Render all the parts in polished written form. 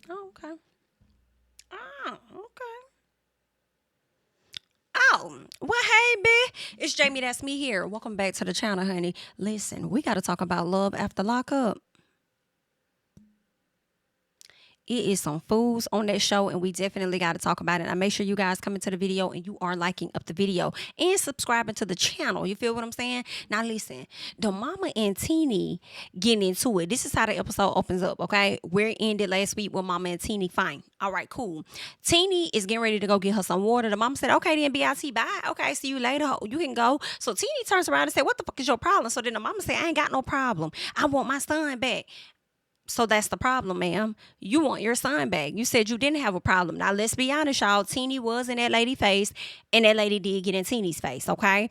Oh, okay. Oh, okay. Oh, well, hey, bitch. It's Jamie. That's me here. Welcome back to the channel, honey. Listen, we got to talk about love after lockup. It is some fools on that show, and we definitely got to talk about it. I make sure you guys come into the video and you are liking up the video and subscribing to the channel. You feel what I'm saying? Now, listen, the mama and Teeny getting into it. This is how the episode opens up, okay? We're ended last week with mama and Teeny. Fine. All right, cool. Teeny is getting ready to go get her some water. The mama said, okay, then BIT, bye. Okay, see you later. You can go. So Teeny turns around and said, what the fuck is your problem? So then the mama said, I ain't got no problem. I want my son back. So that's the problem, ma'am. You want your son back. You said you didn't have a problem. Now let's be honest, y'all. Teeny was in that lady's face, and that lady did get in Teeny's face. Okay.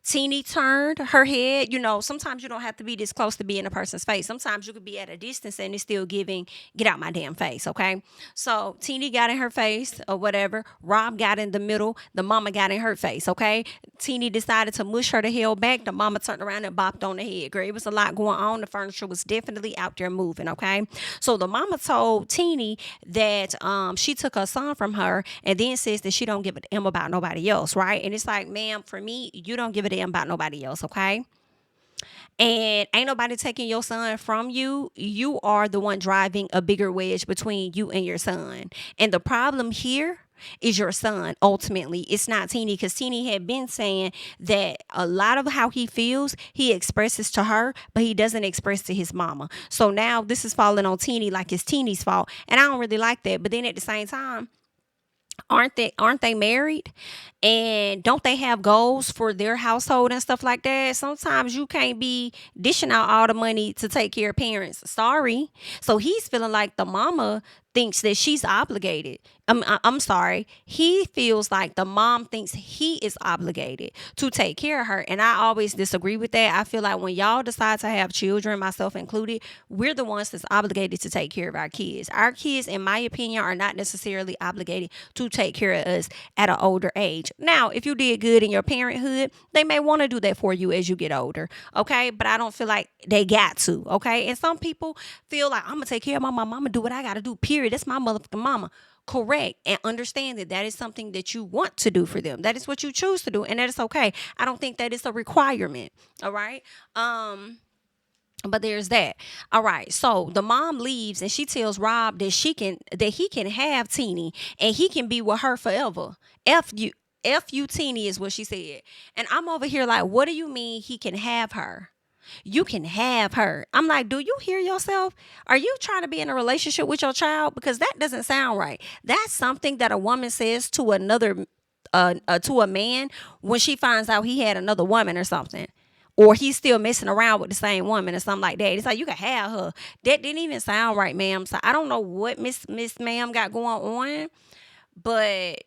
Teeny turned her head. You know, sometimes you don't have to be this close to be in a person's face. Sometimes you could be at a distance and it's still giving, get out my damn face. Okay. So Teeny got in her face or whatever. Rob got in the middle. The mama got in her face. Okay. Teeny decided to mush her the hell back. The mama turned around and bopped on the head. Girl, it was a lot going on. The furniture was definitely out there moving. Okay. So the mama told Teeny that she took her son from her and then says that she don't give a damn about nobody else. Right. And it's like, ma'am, for me, you don't give a damn about nobody else. Okay. And ain't nobody taking your son from you. You are the one driving a bigger wedge between you and your son. And the problem here is your son. Ultimately, it's not Teeny, because Teeny had been saying that a lot of how he feels, he expresses to her, but he doesn't express to his mama. So now this is falling on Teeny like it's Teeny's fault. And I don't really like that. But then at the same time, aren't they married, and don't they have goals for their household and stuff like that? Sometimes you can't be dishing out all the money to take care of parents. Sorry. So he's feeling like the mama thinks that she's obligated. I'm sorry. He feels like the mom thinks he is obligated to take care of her. And I always disagree with that. I feel like when y'all decide to have children, myself included, we're the ones that's obligated to take care of our kids. Our kids, in my opinion, are not necessarily obligated to take care of us at an older age. Now, if you did good in your parenthood, they may want to do that for you as you get older. Okay. But I don't feel like they got to. Okay. And some people feel like I'm going to take care of my mom. I'm going to do what I got to do, period. That's my motherfucking mama. Correct. And understand that that is something that you want to do for them. That is what you choose to do. And that is okay. I don't think that is a requirement. All right. But there's that. All right. So the mom leaves and she tells Rob that he can have Teeny and he can be with her forever. F you Teeny is what she said. And I'm over here like, what do you mean he can have her? You can have her. I'm like, do you hear yourself? Are you trying to be in a relationship with your child? Because that doesn't sound right. That's something that a woman says to another, to a man when she finds out he had another woman or something. Or he's still messing around with the same woman or something like that. It's like you can have her. That didn't even sound right, ma'am. So I don't know what Miss Ma'am got going on, but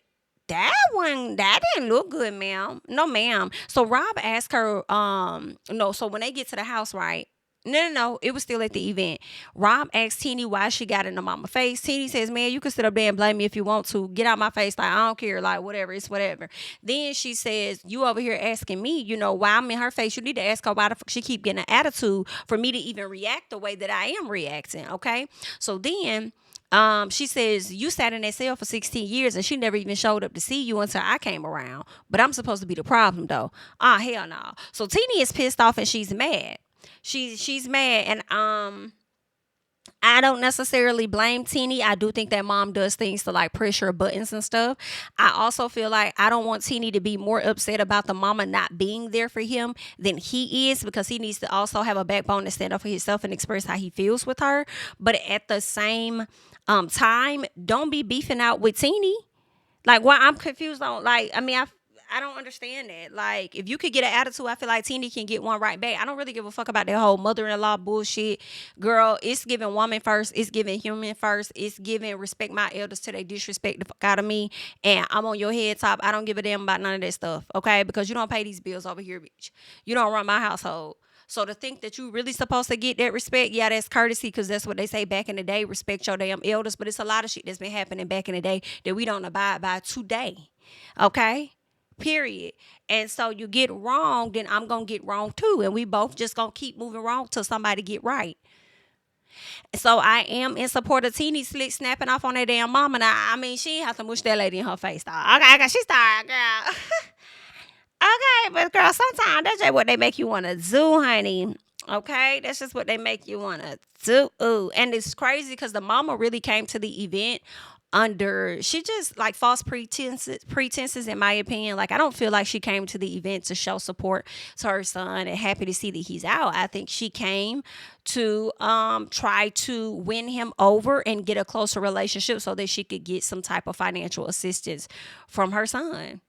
that didn't look good, ma'am. No, ma'am. So Rob asked her, no, so when they get to the house, right? No, it was still at the event. Rob asked Teeny why she got in the mama face. Teeny says, man, you can sit up there and blame me if you want to. Get out my face. Like, I don't care. Like, whatever. It's whatever. Then she says, you over here asking me, why I'm in her face. You need to ask her why the fuck she keep getting an attitude for me to even react the way that I am reacting. Okay. So then she says, you sat in that cell for 16 years and she never even showed up to see you until I came around. But I'm supposed to be the problem though. Ah, hell no. So Teeny is pissed off and she's mad. She's mad, and I don't necessarily blame Teeny. I do think that mom does things to like pressure buttons and stuff. I also feel like I don't want Teeny to be more upset about the mama not being there for him than he is, because he needs to also have a backbone to stand up for himself and express how he feels with her. But at the same time, don't be beefing out with Teeny. Like, what I'm confused on, like, I don't understand that. Like, if you could get an attitude, I feel like Teeny can get one right back. I don't really give a fuck about that whole mother-in-law bullshit. Girl, it's giving woman first. It's giving human first. It's giving respect my elders till they disrespect the fuck out of me. And I'm on your head top. I don't give a damn about none of that stuff, okay? Because you don't pay these bills over here, bitch. You don't run my household. So to think that you really supposed to get that respect, yeah, that's courtesy, because that's what they say back in the day, respect your damn elders. But it's a lot of shit that's been happening back in the day that we don't abide by today, okay? Period. And so you get wrong, then I'm gonna get wrong too, and we both just gonna keep moving wrong till somebody get right. So I am in support of Teeny slick snapping off on that damn mama. Now, I mean, she ain't have to mush that lady in her face, dog. Okay, she started, girl. Okay, but girl, sometimes that's just what they make you want to do, honey. Okay, that's just what they make you want to do. Ooh. And it's crazy because the mama really came to the event under she just like false pretenses in my opinion. Like I don't feel like she came to the event to show support to her son and happy to see that he's out. I think she came to try to win him over and get a closer relationship so that she could get some type of financial assistance from her son.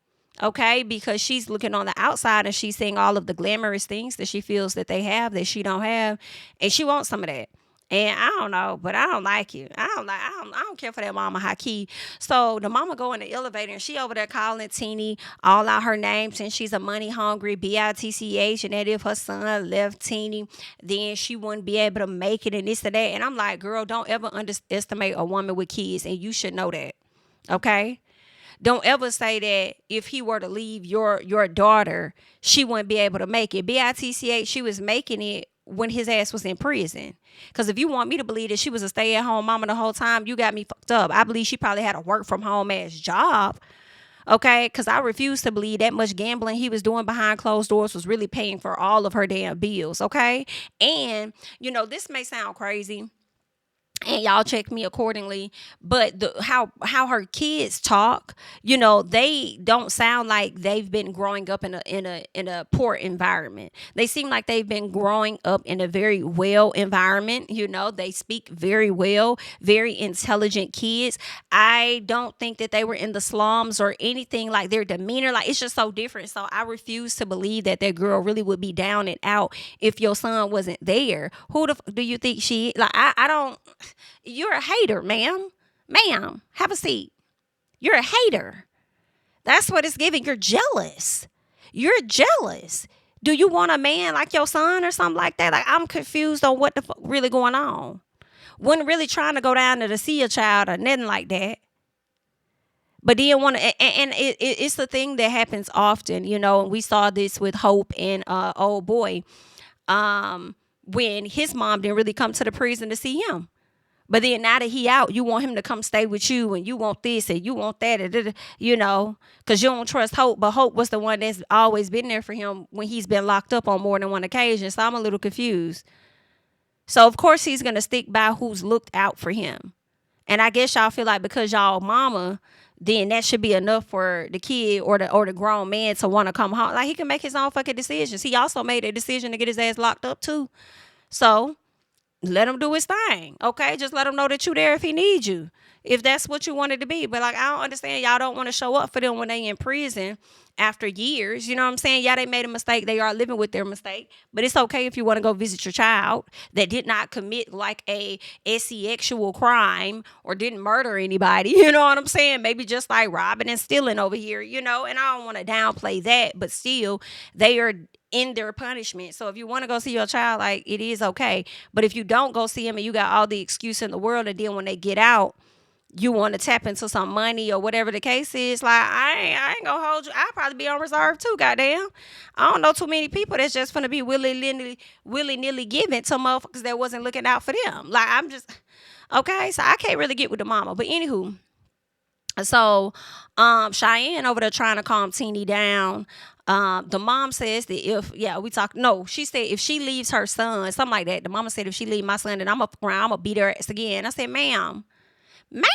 Okay, because she's looking on the outside and she's seeing all of the glamorous things that she feels that they have that she don't have, and she wants some of that. And I don't know, but I don't like it. I don't care for that mama high key. So the mama go in the elevator and she over there calling Teeny all out her names and she's a money hungry bitch, and that if her son left Teeny, then she wouldn't be able to make it and this and that. And I'm like, girl, don't ever underestimate a woman with kids, and you should know that. Okay? Don't ever say that if he were to leave your daughter, she wouldn't be able to make it. Bitch, she was making it when his ass was in prison. Because if you want me to believe that she was a stay-at-home mama the whole time, you got me fucked up. I believe she probably had a work-from-home ass job. Okay, because I refuse to believe that much gambling he was doing behind closed doors was really paying for all of her damn bills. Okay, and this may sound crazy, and y'all check me accordingly, but how her kids talk, they don't sound like they've been growing up in a poor environment. They seem like they've been growing up in a very well environment. They speak very well, very intelligent kids. I don't think that they were in the slums or anything. Like their demeanor, like it's just so different. So I refuse to believe that girl really would be down and out if your son wasn't there. Who do you think she like? I don't. You're a hater, ma'am. Ma'am, have a seat. You're a hater. That's what it's giving. You're jealous. You're jealous. Do you want a man like your son or something like that? Like, I'm confused on what the fuck really going on. Wasn't really trying to go down there to see a child or nothing like that. But then and it's the thing that happens often, and we saw this with Hope and old boy, when his mom didn't really come to the prison to see him. But then now that he out, you want him to come stay with you, and you want this and you want that, because you don't trust Hope. But Hope was the one that's always been there for him when he's been locked up on more than one occasion. So I'm a little confused. So of course he's gonna stick by who's looked out for him. And I guess y'all feel like because y'all mama, then that should be enough for the kid or the grown man to want to come home. Like he can make his own fucking decisions. He also made a decision to get his ass locked up too. So let him do his thing. Okay, just let him know that you there if he needs you, if that's what you wanted to be. But like, I don't understand, y'all don't want to show up for them when they in prison after years. You know what I'm saying? Yeah, they made a mistake. They are living with their mistake. But it's okay if you want to go visit your child that did not commit like a sexual crime or didn't murder anybody. You know what I'm saying? Maybe just like robbing and stealing over here, and I don't want to downplay that, but still they are in their punishment. So if you want to go see your child, like, it is okay. But if you don't go see him and you got all the excuse in the world, and then when they get out, you want to tap into some money or whatever the case is, like, I ain't gonna hold you. I'll probably be on reserve too, goddamn. I don't know too many people that's just gonna be willy-nilly giving to motherfuckers that wasn't looking out for them. Like, I'm just, okay, so I can't really get with the mama. But anywho, so Cheyenne over there trying to calm Teeny down. The mom says that she said if she leaves her son, something like that. The mama said if she leave my son, then I'm gonna beat her ass again. I said, ma'am, not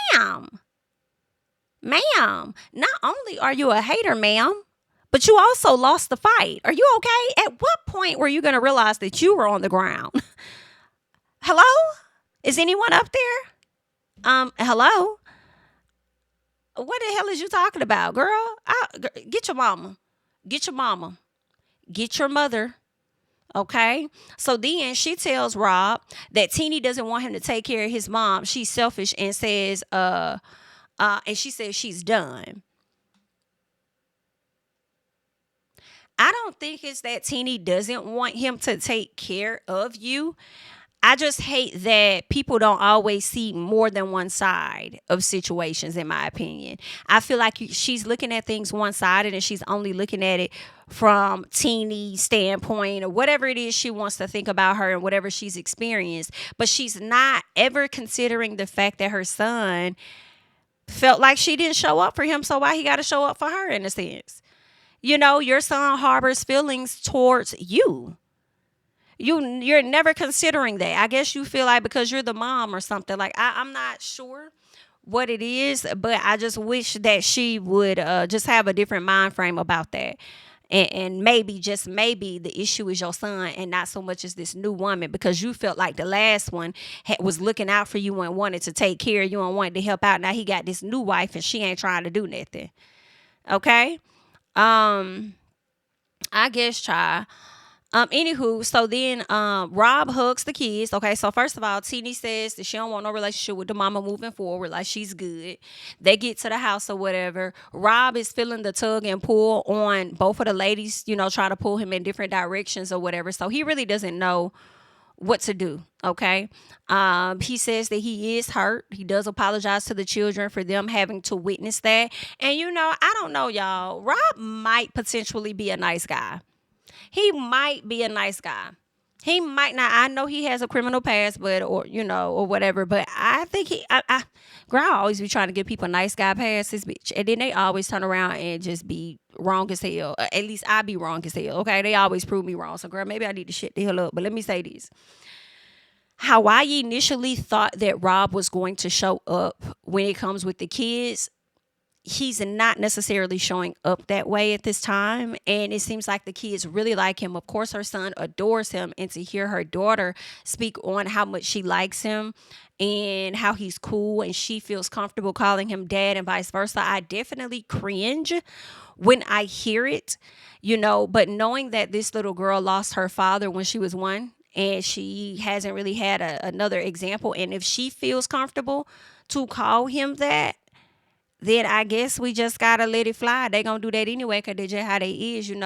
only are you a hater, ma'am, but you also lost the fight. Are you okay? At what point were you gonna realize that you were on the ground? Hello? Is anyone up there? Hello? What the hell is you talking about, girl? Get your mama. Get your mama. Get your mother. Okay? So then she tells Rob that Teeny doesn't want him to take care of his mom. She's selfish and says, and she says she's done. I don't think it's that Teeny doesn't want him to take care of you. I just hate that people don't always see more than one side of situations, in my opinion. I feel like she's looking at things one-sided and she's only looking at it from teeny standpoint or whatever it is she wants to think about her and whatever she's experienced. But she's not ever considering the fact that her son felt like she didn't show up for him. So why he got to show up for her in a sense? Your son harbors feelings towards you. You're never considering that. I guess you feel like because you're the mom or something. Like I'm not sure what it is, but I just wish that she would just have a different mind frame about that. And maybe, just maybe, the issue is your son and not so much as this new woman, because you felt like the last one was looking out for you and wanted to take care of you and wanted to help out. Now he got this new wife and she ain't trying to do nothing. Okay? I guess try. Anywho, so then Rob hugs the kids. Okay, so first of all, Teeny says that she don't want no relationship with the mama moving forward, like she's good. They get to the house or whatever. Rob is feeling the tug and pull on both of the ladies, trying to pull him in different directions or whatever. So he really doesn't know what to do. Okay. He says that he is hurt. He does apologize to the children for them having to witness that. And I don't know, y'all. Rob might potentially be a nice guy. He might be a nice guy. He might not. I know he has a criminal past, or whatever. But I think girl, I always be trying to give people nice guy passes, bitch. And then they always turn around and just be wrong as hell. At least I be wrong as hell. Okay, they always prove me wrong. So, girl, maybe I need to shut the hell up. But let me say this. How I initially thought that Rob was going to show up when it comes with the kids, he's not necessarily showing up that way at this time. And it seems like the kids really like him. Of course, her son adores him. And to hear her daughter speak on how much she likes him and how he's cool and she feels comfortable calling him dad and vice versa, I definitely cringe when I hear it, but knowing that this little girl lost her father when she was 1 and she hasn't really had another example. And if she feels comfortable to call him that, then I guess we just gotta let it fly. They gonna do that anyway because they just how they is, And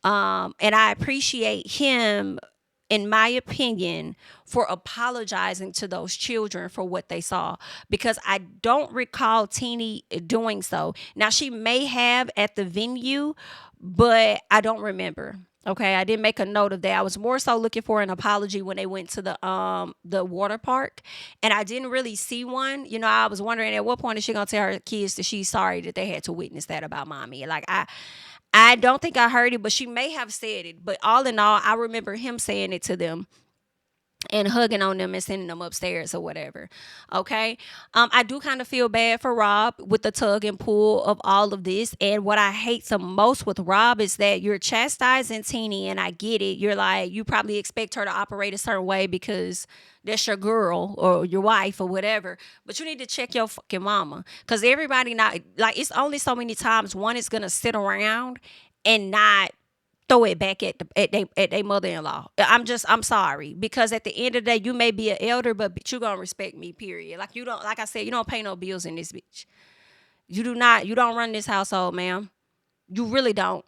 I appreciate him, in my opinion, for apologizing to those children for what they saw, because I don't recall Teeny doing so. Now, she may have at the venue, but I don't remember. Okay, I didn't make a note of that. I was more so looking for an apology when they went to the water park, and I didn't really see one. I was wondering at what point is she gonna tell her kids that she's sorry that they had to witness that about mommy. Like I don't think I heard it, but she may have said it. But all in all, I remember him saying it to them and hugging on them and sending them upstairs or whatever. Okay. I do kind of feel bad for Rob with the tug and pull of all of this. And what I hate the most with Rob is that you're chastising Teeny, and I get it. You're like, you probably expect her to operate a certain way because that's your girl or your wife or whatever. But you need to check your fucking mama. Because everybody not, like, it's only so many times one is going to sit around and not throw it back at they mother-in-law. I'm sorry, because at the end of the day, you may be an elder, but you gonna respect me, period. Like, you don't, like I said, you don't pay no bills in this bitch. You don't run this household, ma'am. You really don't.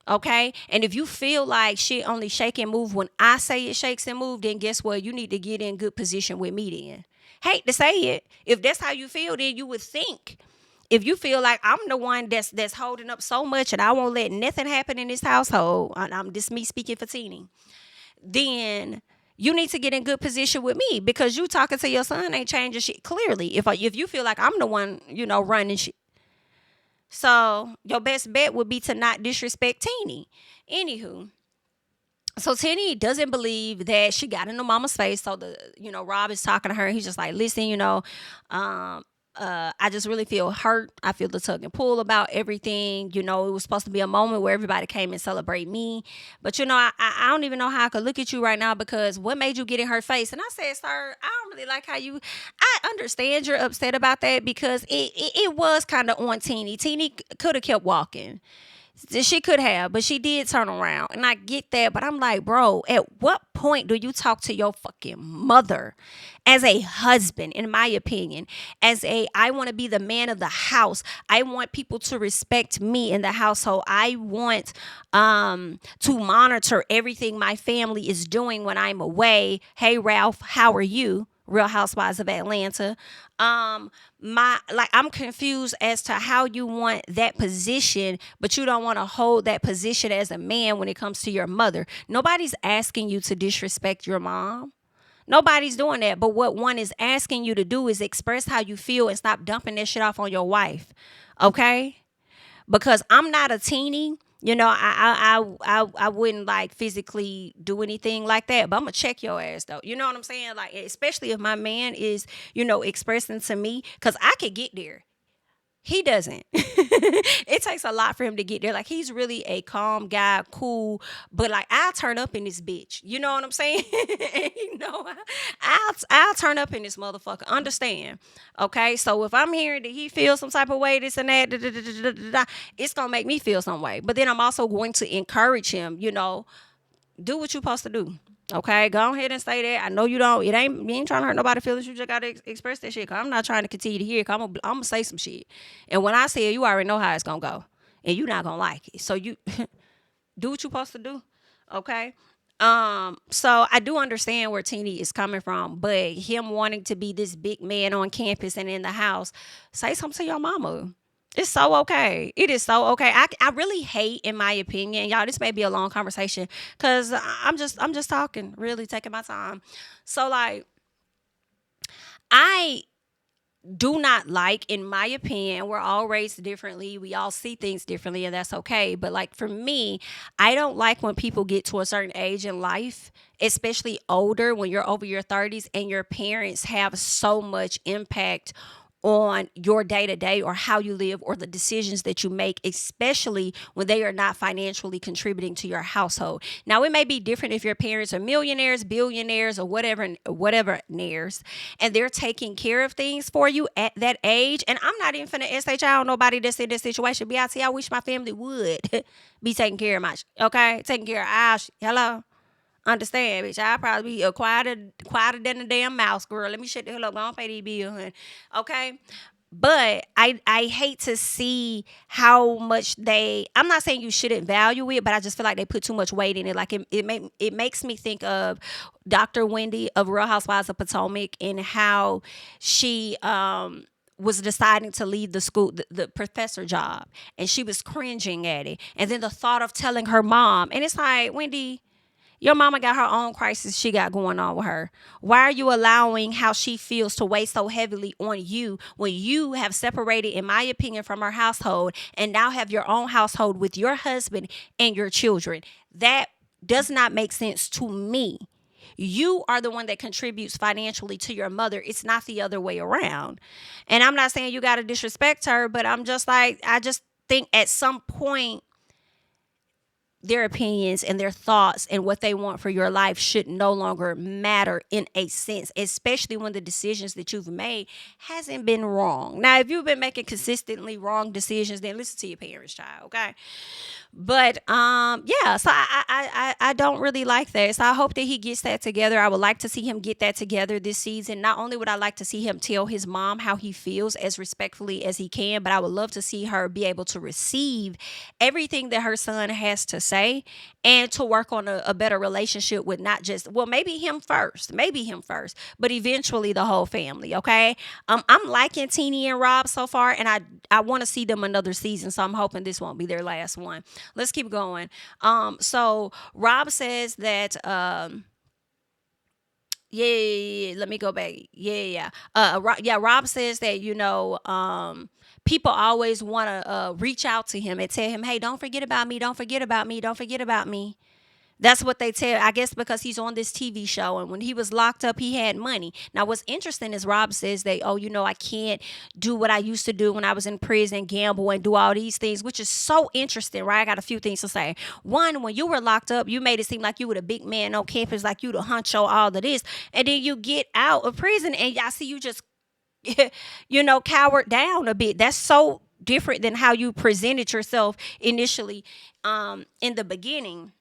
Okay? And if you feel like shit only shake and move when I say it shakes and move, then guess what? You need to get in good position with me then. Hate to say it. If that's how you feel, then you would think. If you feel like I'm the one that's holding up so much and I won't let nothing happen in this household, and I'm just me speaking for Teeny, then you need to get in good position with me, because you talking to your son ain't changing shit. Clearly, if you feel like I'm the one, running shit. So your best bet would be to not disrespect Teeny. Anywho. So Teeny doesn't believe that she got into mama's face. So Rob is talking to her. He's just like, listen, I just really feel hurt. I feel the tug and pull about everything. It was supposed to be a moment where everybody came and celebrate me. But, I don't even know how I could look at you right now, because what made you get in her face? And I said, sir, I don't really like how I understand you're upset about that, because it was kind of on Teeny. Teeny could have kept walking. She could have, but she did turn around. And I get that. But I'm like, bro, at what point do you talk to your fucking mother as a husband, in my opinion? I want to be the man of the house. I want people to respect me in the household. I want to monitor everything my family is doing when I'm away. Hey, Ralph, how are you? Real Housewives of Atlanta. I'm confused as to how you want that position, but you don't want to hold that position as a man when it comes to your mother. Nobody's asking you to disrespect your mom. Nobody's doing that. But what one is asking you to do is express how you feel and stop dumping that shit off on your wife. Okay? Because I'm not a teenie. I wouldn't like physically do anything like that, but I'm gonna check your ass though. You know what I'm saying? Like, especially if my man is, expressing to me, because I could get there. He doesn't. It takes a lot for him to get there. Like, he's really a calm guy, cool, but like, I'll turn up in this bitch. You know what I'm saying? I'll turn up in this motherfucker. Understand? Okay. So if I'm hearing that he feels some type of way, this and that, it's gonna make me feel some way. But then I'm also going to encourage him. Do what you're supposed to do. Okay, go ahead and say that. I know you don't. You ain't trying to hurt nobody's feelings. You just gotta express that shit. Cause I'm not trying to continue to hear it. Cause I'm gonna say some shit. And when I say it, you already know how it's gonna go, and you're not gonna like it. So you do what you're supposed to do. Okay. So I do understand where Teeny is coming from, but him wanting to be this big man on campus and in the house, say something to your mama. It's so okay. It is so okay. I really hate, in my opinion, y'all, this may be a long conversation because I'm just talking, really taking my time. So like, I do not like, in my opinion, we're all raised differently. We all see things differently, and that's okay. But like, for me, I don't like when people get to a certain age in life, especially older, when you're over your 30s and your parents have so much impact on your day to day or how you live or the decisions that you make, especially when they are not financially contributing to your household. Now, it may be different if your parents are millionaires, billionaires, or whatever nares, and they're taking care of things for you at that age. And I'm not even finna SHI on nobody that's in this situation. BIT, I wish my family would be taking care of taking care of Ash. Hello? Understand, bitch. I'll probably be quieter than a damn mouse, girl. Let me shut the hell up. I don't pay these bills, honey. Okay? But I hate to see how much I'm not saying you shouldn't value it, but I just feel like they put too much weight in it. Like, it makes me think of Dr. Wendy of Real Housewives of Potomac and how she was deciding to leave the school, the professor job, and she was cringing at it. And then the thought of telling her mom, and it's like, Wendy, your mama got her own crisis she got going on with her. Why are you allowing how she feels to weigh so heavily on you when you have separated, in my opinion, from her household and now have your own household with your husband and your children? That does not make sense to me. You are the one that contributes financially to your mother. It's not the other way around. And I'm not saying you got to disrespect her, but I'm just like, I just think at some point, their opinions and their thoughts and what they want for your life should no longer matter in a sense, especially when the decisions that you've made hasn't been wrong. Now, if you've been making consistently wrong decisions, then listen to your parents, child, okay? But yeah, so I don't really like that. So I hope that he gets that together. I would like to see him get that together this season. Not only would I like to see him tell his mom how he feels as respectfully as he can, but I would love to see her be able to receive everything that her son has to say and to work on a better relationship with not just, well, maybe him first, but eventually the whole family. Okay. I'm liking Teeny and Rob so far, and I want to see them another season. So I'm hoping this won't be their last one. Let's keep going. So Rob says that, yeah, let me go back. Yeah. Rob says that, people always want to reach out to him and tell him, hey, don't forget about me. Don't forget about me. Don't forget about me. That's what they tell, I guess, because he's on this TV show. And when he was locked up, he had money. Now, what's interesting is Rob says that, I can't do what I used to do when I was in prison, gamble and do all these things, which is so interesting, right? I got a few things to say. One, when you were locked up, you made it seem like you were the big man on campus, like you the huncho, all of this. And then you get out of prison and I see you just, cowered down a bit. That's so different than how you presented yourself initially in the beginning.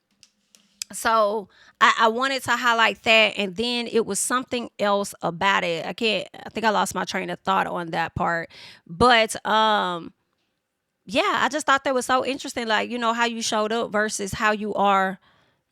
So I wanted to highlight that, and then it was something else about it. I think I lost my train of thought on that part. But yeah, I just thought that was so interesting, like, how you showed up versus how you are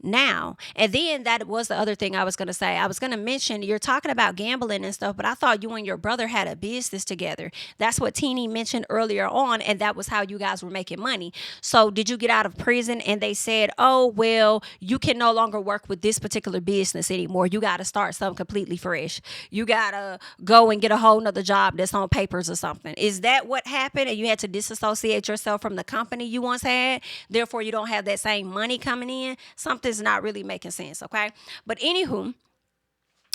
now. And then that was the other thing I was going to say. I was going to mention, you're talking about gambling and stuff, but I thought you and your brother had a business together. That's what Teeny mentioned earlier on, and that was how you guys were making money. So did you get out of prison and they said, oh, well, you can no longer work with this particular business anymore. You got to start something completely fresh. You got to go and get a whole nother job that's on papers or something. Is that what happened? And you had to disassociate yourself from the company you once had? Therefore, you don't have that same money coming in? Something's not really making sense, okay? But anywho,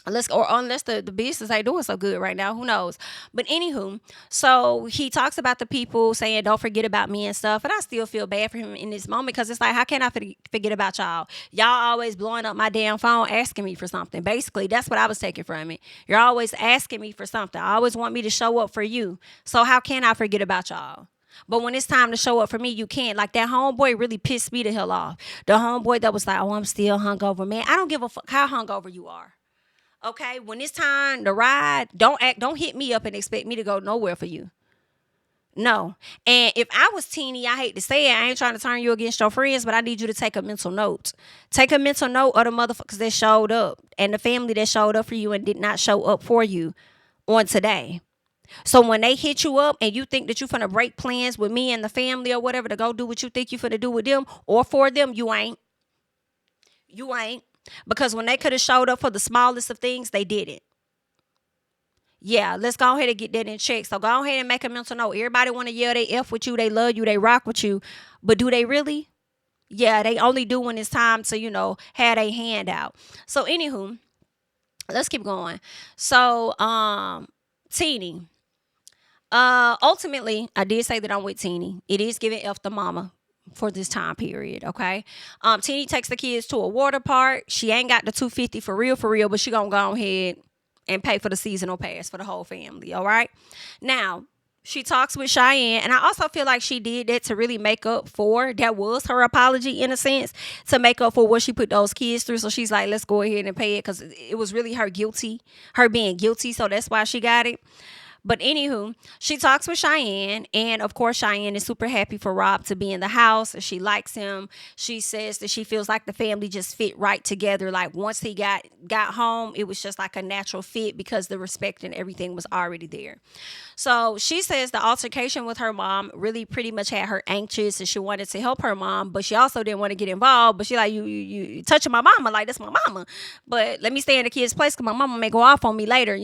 unless the business ain't doing so good right now, who knows? But anywho, so he talks about the people saying, don't forget about me and stuff. And I still feel bad for him in this moment, because it's like, how can I forget about y'all? Y'all always blowing up my damn phone asking me for something. Basically, that's what I was taking from it. You're always asking me for something. I always want me to show up for you. So how can I forget about y'all? But when it's time to show up for me, you can't. Like, that homeboy really pissed me the hell off. The homeboy that was like, oh, I'm still hungover. Man, I don't give a fuck how hungover you are. Okay? When it's time to ride, don't hit me up and expect me to go nowhere for you. No. And if I was Teeny, I hate to say it, I ain't trying to turn you against your friends, but I need you to take a mental note. Take a mental note of the motherfuckers that showed up and the family that showed up for you and did not show up for you on today. So when they hit you up and you think that you finna break plans with me and the family or whatever to go do what you think you finna do with them or for them, you ain't. You ain't. Because when they could have showed up for the smallest of things, they didn't. Yeah, let's go ahead and get that in check. So go ahead and make a mental note. Everybody want to yell they F with you, they love you, they rock with you. But do they really? Yeah, they only do when it's time to, have a hand out. So anywho, let's keep going. So, Teeny. Ultimately, I did say that I'm with Teeny. It is giving F the mama for this time period, okay? Teeny takes the kids to a water park. She ain't got the $250 for real, but she gonna go ahead and pay for the seasonal pass for the whole family, all right? Now, she talks with Cheyenne, and I also feel like she did that to really make up for, that was her apology in a sense, to make up for what she put those kids through. So she's like, let's go ahead and pay it, because it was really her being guilty, so that's why she got it. But anywho, she talks with Cheyenne, and of course Cheyenne is super happy for Rob to be in the house. She likes him. She says that she feels like the family just fit right together. Like, once he got home, it was just like a natural fit because the respect and everything was already there. So she says the altercation with her mom really pretty much had her anxious, and she wanted to help her mom, but she also didn't want to get involved. But she like, you touching my mama, like, that's my mama. But let me stay in the kid's place, because my mama may go off on me later.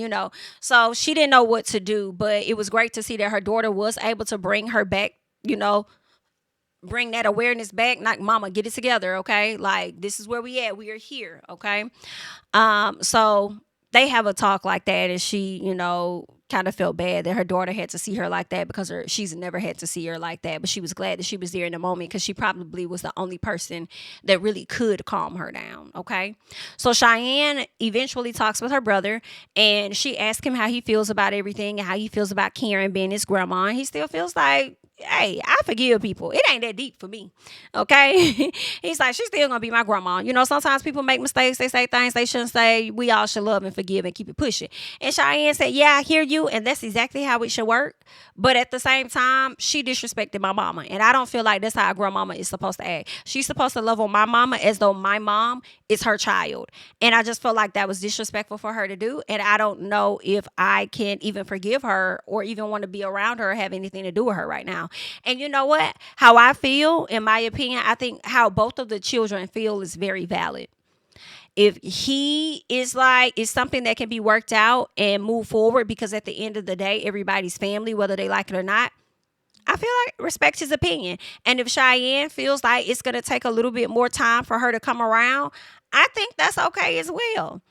So she didn't know what to do, but it was great to see that her daughter was able to bring her back, bring that awareness back. Like, mama, get it together, okay? Like, this is where we at. We are here, okay? So they have a talk like that, and she, kind of felt bad that her daughter had to see her like that, because she's never had to see her like that. But she was glad that she was there in the moment, because she probably was the only person that really could calm her down, okay? So Cheyenne eventually talks with her brother, and she asks him how he feels about everything and how he feels about Karen being his grandma. And he still feels like, hey, I forgive people. It ain't that deep for me. Okay? He's like, she's still gonna be my grandma. Sometimes people make mistakes. They say things they shouldn't say. We all should love and forgive and keep it pushing. And Cheyenne said, yeah, I hear you. And that's exactly how it should work. But at the same time, she disrespected my mama. And I don't feel like that's how a grandmama is supposed to act. She's supposed to love on my mama as though my mom is her child. And I just felt like that was disrespectful for her to do. And I don't know if I can even forgive her or even want to be around her or have anything to do with her right now. And you know what? How I feel, in my opinion, I think how both of the children feel is very valid. If he is like, it's something that can be worked out and move forward, because at the end of the day, everybody's family, whether they like it or not, I feel like respect his opinion. And if Cheyenne feels like it's going to take a little bit more time for her to come around, I think that's okay as well.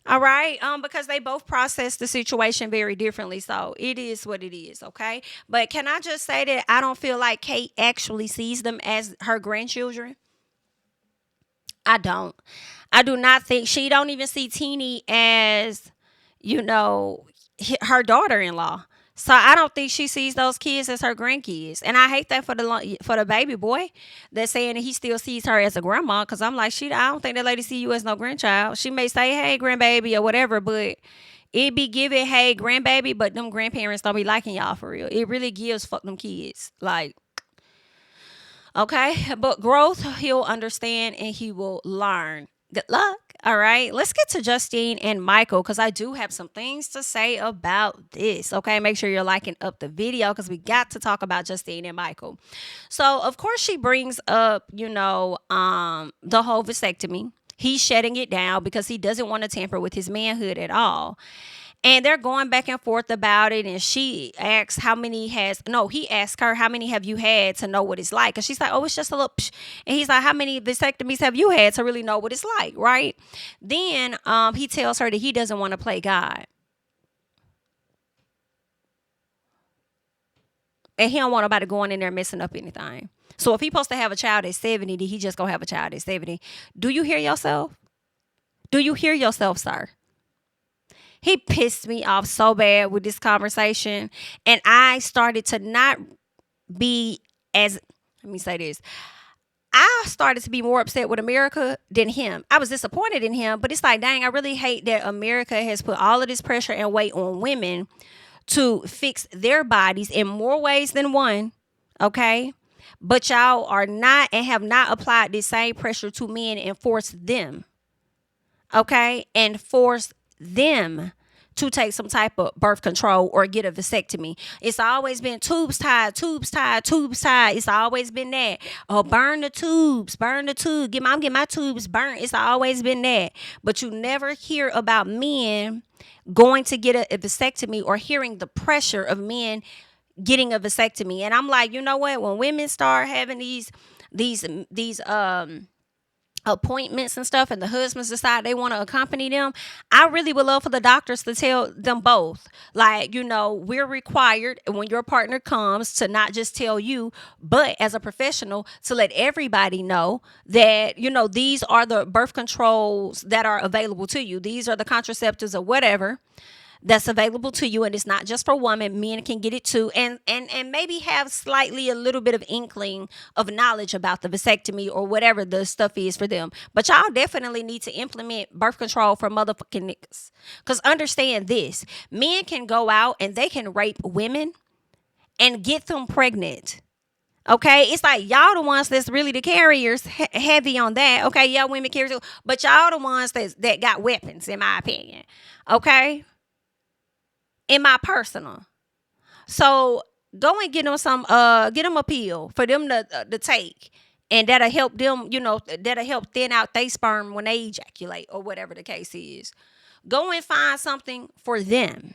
All right. Because they both process the situation very differently. So it is what it is. Okay. But can I just say that I don't feel like Kate actually sees them as her grandchildren? I don't. I do not think, she don't even see Teeny as, her daughter-in-law. So I don't think she sees those kids as her grandkids, and I hate that for the baby boy that's saying that he still sees her as a grandma. Because I'm like, I don't think that lady see you as no grandchild. She may say, "Hey, grandbaby" or whatever, but it be giving, "Hey, grandbaby," but them grandparents don't be liking y'all for real. It really gives fuck them kids. Like, okay, but growth, he'll understand and he will learn. Good luck. All right, let's get to Justine and Michael because I do have some things to say about this. Okay, make sure you're liking up the video because we got to talk about Justine and Michael. So, of course, she brings up, the whole vasectomy. He's shutting it down because he doesn't want to tamper with his manhood at all. And they're going back and forth about it. And she asks he asks her, "How many have you had to know what it's like?" And she's like, "Oh, it's just a little psh." And he's like, "How many vasectomies have you had to really know what it's like?" Right? Then he tells her that he doesn't want to play God. And he don't want nobody going in there messing up anything. So if he supposed to have a child at 70, then he just gonna have a child at 70. Do you hear yourself? Do you hear yourself, sir? He pissed me off so bad with this conversation. And I started to not be as, let me say this. I started to be more upset with America than him. I was disappointed in him, but it's like, dang, I really hate that America has put all of this pressure and weight on women to fix their bodies in more ways than one. Okay. But y'all are not and have not applied this same pressure to men and forced them. Okay. And forced them to take some type of birth control or get a vasectomy. It's always been tubes tied, tubes tied, tubes tied. It's always been that. Oh, burn the tubes, burn the tube. Get my tubes burnt. It's always been that. But you never hear about men going to get a vasectomy or hearing the pressure of men getting a vasectomy. And I'm like, you know what? When women start having these appointments and stuff and the husbands decide they want to accompany them, I really would love for the doctors to tell them both, like, we're required when your partner comes to not just tell you, but as a professional to let everybody know that, these are the birth controls that are available to you. These are the contraceptives or whatever that's available to you, and it's not just for women. Men can get it too, and maybe have slightly a little bit of inkling of knowledge about the vasectomy or whatever the stuff is for them. But y'all definitely need to implement birth control for motherfucking niggas, because understand this: men can go out and they can rape women and get them pregnant. Okay, it's like y'all the ones that's really the carriers, heavy on that. Okay, y'all women carry too, but y'all the ones that got weapons, in my opinion. Okay, in my personal. So go and get them a pill for them to take. And that'll help them, that'll help thin out their sperm when they ejaculate or whatever the case is. Go and find something for them.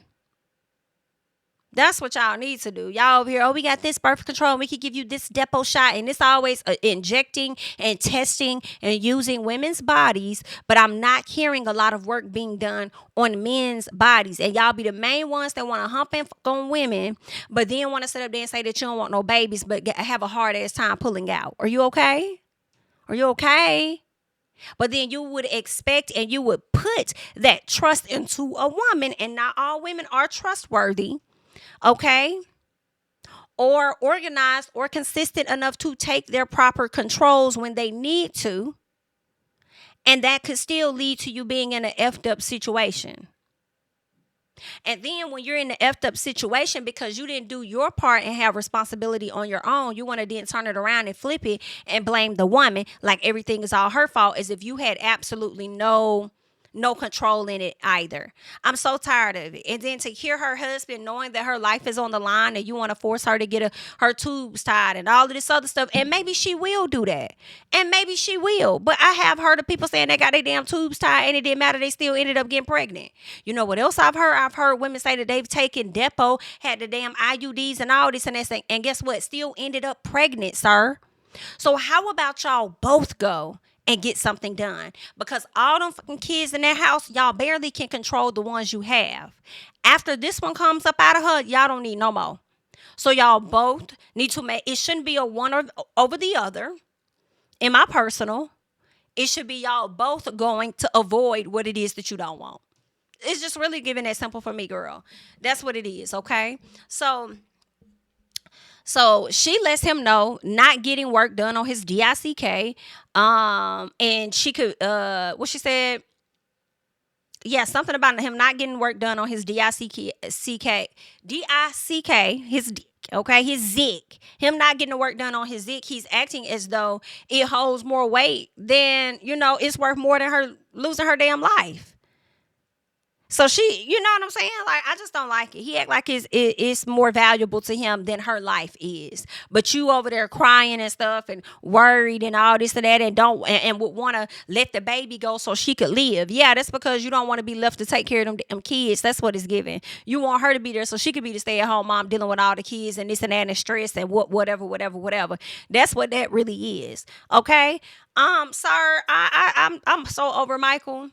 That's what y'all need to do. Y'all over here, we got this birth control. We can give you this depot shot. And it's always injecting and testing and using women's bodies. But I'm not hearing a lot of work being done on men's bodies. And y'all be the main ones that want to hump and fuck on women, but then want to sit up there and say that you don't want no babies, but have a hard ass time pulling out. Are you okay? Are you okay? But then you would expect and you would put that trust into a woman. And not all women are trustworthy. Okay, or organized or consistent enough to take their proper controls when they need to. And that could still lead to you being in an effed up situation. And then when you're in an effed up situation because you didn't do your part and have responsibility on your own, you want to then turn it around and flip it and blame the woman like everything is all her fault, as if you had absolutely no control in it either. I'm so tired of it. And then to hear her husband knowing that her life is on the line and you want to force her to get her tubes tied and all of this other stuff. And maybe she will do that. And maybe she will. But I have heard of people saying they got their damn tubes tied and it didn't matter. They still ended up getting pregnant. You know what else I've heard? I've heard women say that they've taken Depo, had the damn IUDs and all this and that thing. And guess what? Still ended up pregnant, sir. So how about y'all both go and get something done? Because all them fucking kids in that house, y'all barely can control the ones you have. After this one comes up out of her, y'all don't need no more. So y'all both need to it shouldn't be a one over the other. In my personal, it should be y'all both going to avoid what it is that you don't want. It's just really giving that simple for me, girl. That's what it is, okay? So she lets him know not getting work done on his DICK. And she could what she said, yeah, something about him not getting work done on his DICK, his dick, okay, his zick. Him not getting the work done on his zick, he's acting as though it holds more weight than, it's worth more than her losing her damn life. So she, you know what I'm saying? Like, I just don't like it. He act like it's more valuable to him than her life is. But you over there crying and stuff and worried and all this and that and would want to let the baby go so she could live. Yeah, that's because you don't want to be left to take care of them kids. That's what it's giving. You want her to be there so she could be the stay-at-home mom dealing with all the kids and this and that and stress and whatever. That's what that really is. Okay? Sir, I'm so over Michael.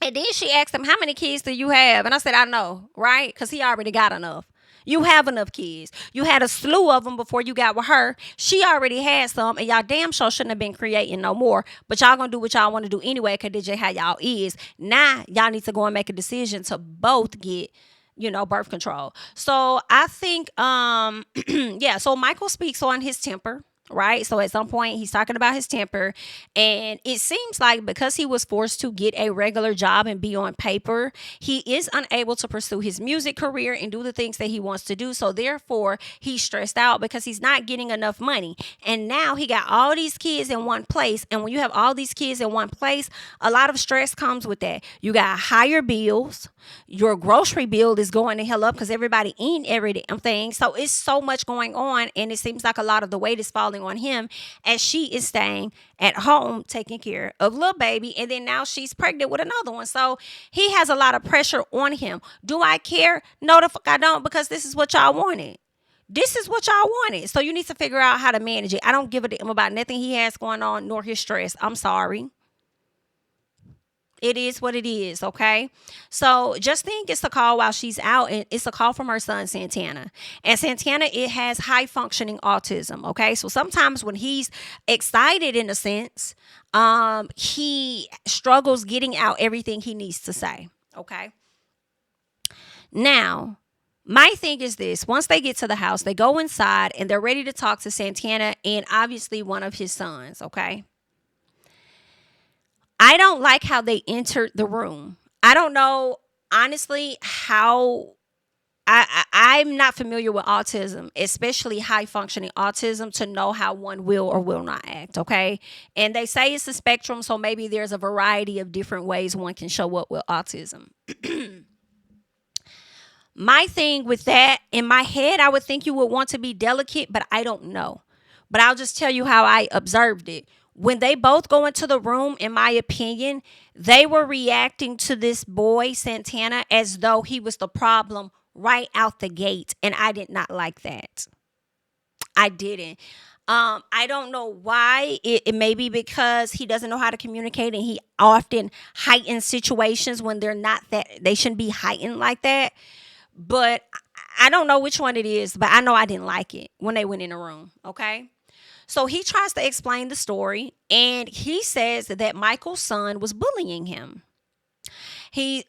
And then she asked him, how many kids do you have? And I said, I know, right? Because he already got enough. You have enough kids. You had a slew of them before you got with her. She already had some, and y'all damn sure shouldn't have been creating no more. But y'all gonna do what y'all want to do anyway, because that's just how y'all is. Now, y'all need to go and make a decision to both get birth control. So I think, yeah, so Michael speaks on his temper. Right. So at some point he's talking about his temper, and it seems like because he was forced to get a regular job and be on paper, he is unable to pursue his music career and do the things that he wants to do. So therefore he's stressed out because he's not getting enough money. And now he got all these kids in one place. And when you have all these kids in one place, a lot of stress comes with that. You got higher bills. Your grocery bill is going to hell up because everybody eating every damn thing. So it's so much going on. And it seems like a lot of the weight is falling on him as she is staying at home taking care of little baby, and then now she's pregnant with another one. So he has a lot of pressure on him. Do I care? No, the fuck I don't, because this is what y'all wanted. This is what y'all wanted. So you need to figure out how to manage it. I don't give a damn about nothing he has going on nor his stress. I'm sorry. It is what it is, okay? So Justine gets a call while she's out, and it's a call from her son, Santana. And Santana, it has high-functioning autism, okay? So sometimes when he's excited, in a sense, he struggles getting out everything he needs to say, okay? Now, my thing is this. Once they get to the house, they go inside, and they're ready to talk to Santana and obviously one of his sons, okay? I don't like how they entered the room. I don't know, honestly, how I'm not familiar with autism, especially high functioning autism, to know how one will or will not act. Okay. And they say it's a spectrum. So maybe there's a variety of different ways one can show up with autism. My thing with that, in my head, I would think you would want to be delicate, but I don't know. But I'll just tell you how I observed it. When they both go into the room, in my opinion, they were reacting to this boy, Santana, as though he was the problem right out the gate. And I did not like that. I didn't. I don't know why. It may be because he doesn't know how to communicate, and he often heightens situations when they shouldn't be heightened like that. But I don't know which one it is, but I know I didn't like it when they went in the room. Okay. So he tries to explain the story, and he says that Michael's son was bullying him. He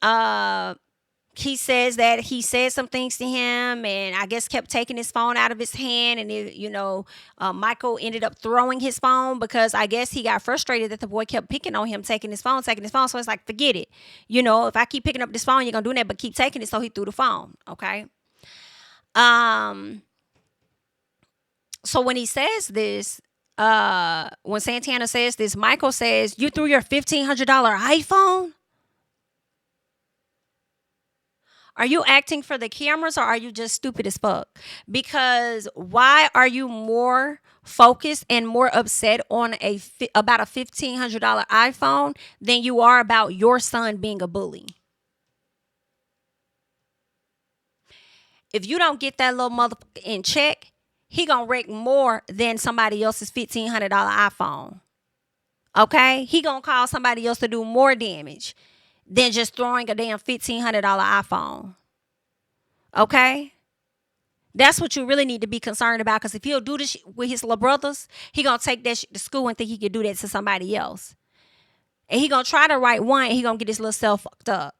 says that he said some things to him, and I guess kept taking his phone out of his hand, and Michael ended up throwing his phone because I guess he got frustrated that the boy kept picking on him, taking his phone. So it's like, forget it. If I keep picking up this phone, you're gonna do that, but keep taking it. So he threw the phone. Okay. So when he says this, when Santana says this, Michael says, "You threw your $1,500 iPhone? Are you acting for the cameras, or are you just stupid as fuck? Because why are you more focused and more upset on about a $1,500 iPhone than you are about your son being a bully? If you don't get that little motherfucker in check, he gonna wreck more than somebody else's $1,500 iPhone. Okay? He gonna cause somebody else to do more damage than just throwing a damn $1,500 iPhone. Okay? That's what you really need to be concerned about, because if he'll do this with his little brothers, he gonna take that shit to school and think he can do that to somebody else. And he gonna try to write one, and he gonna get his little self fucked up.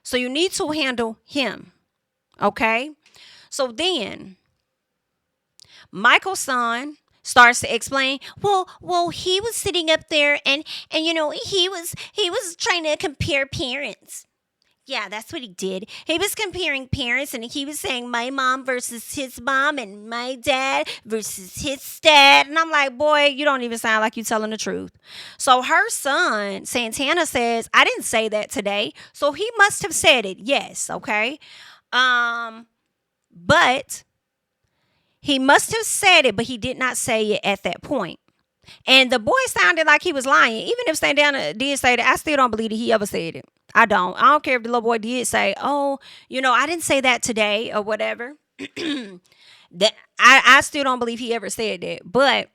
So you need to handle him. Okay? So then Michael's son starts to explain, well, he was sitting up there and he was trying to compare parents. Yeah, that's what he did. He was comparing parents and he was saying my mom versus his mom and my dad versus his dad. And I'm like, boy, you don't even sound like you telling the truth. So her son, Santana, says, I didn't say that today. So he must have said it. Yes, okay. But he must have said it, but he did not say it at that point. And the boy sounded like he was lying. Even if Santana did say that, I still don't believe that he ever said it. I don't care if the little boy did say, oh, I didn't say that today or whatever. That I still don't believe he ever said that. But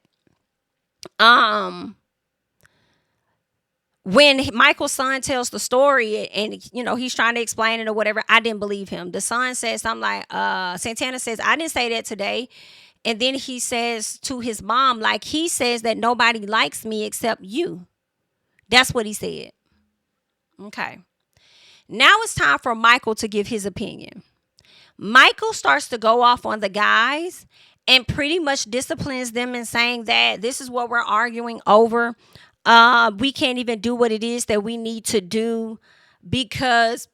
when Michael's son tells the story and he's trying to explain it or whatever, I didn't believe him. The son says something like, Santana says, I didn't say that today. And then he says to his mom, like, he says that nobody likes me except you. That's what he said. Okay. Now it's time for Michael to give his opinion. Michael starts to go off on the guys and pretty much disciplines them in saying that this is what we're arguing over. We can't even do what it is that we need to do because